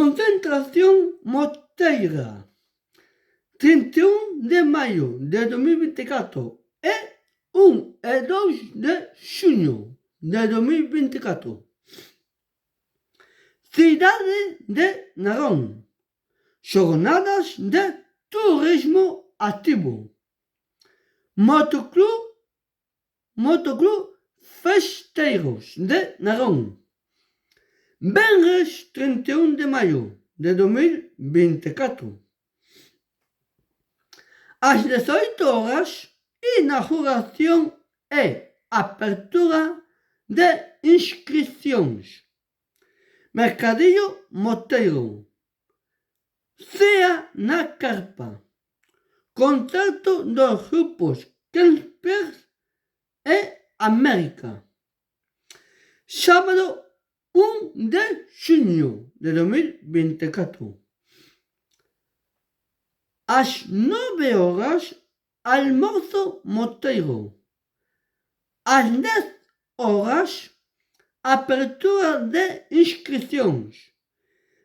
Concentración mosteira. 31 de maio de 2024 e 1 e 2 de xunho de 2024. Cidade de Narón. Jornadas de turismo activo. Motoclub Festeiros de Narón. Venres 31 de maio de 2024. Às 18 horas, inauguração e apertura de inscrições. Mercadillo Moteiro. Ceia na Carpa. Concerto dos grupos Kempers e América. Sábado 1 de junho de 2024. Às 9 horas, almoço moteiro. Às 10 horas, apertura de inscrições.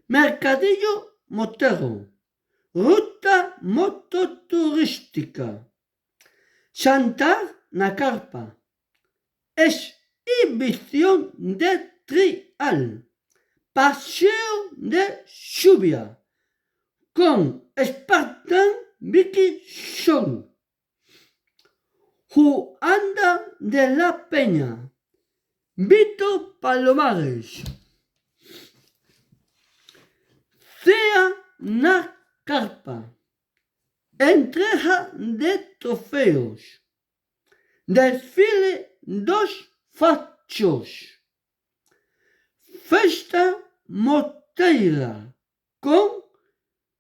Mercadillo Moteiro. Ruta mototurística. Jantar na Carpa. Exibição de trial. Passeio de lluvia. Com Spartan Vicky Show. Juanda de la Peña. Vito Palomares. Cea na Carpa. Entrega de troféus. Desfile dos fachos. Festa moteira com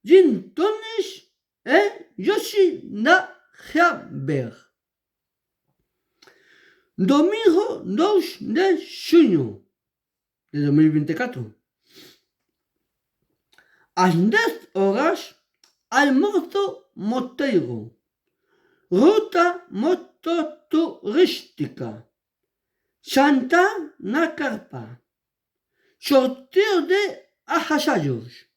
gin tonics e Yoshi na Haber. Domingo 2 de junho de 2024. Às 10 horas, almoço moteiro. Ruta mototurística. Jantar na Carpa. Sorteio de agasallos.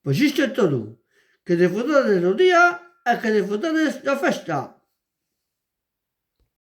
Pues isto é todo. Que disfrutades do día e que disfrutades da festa.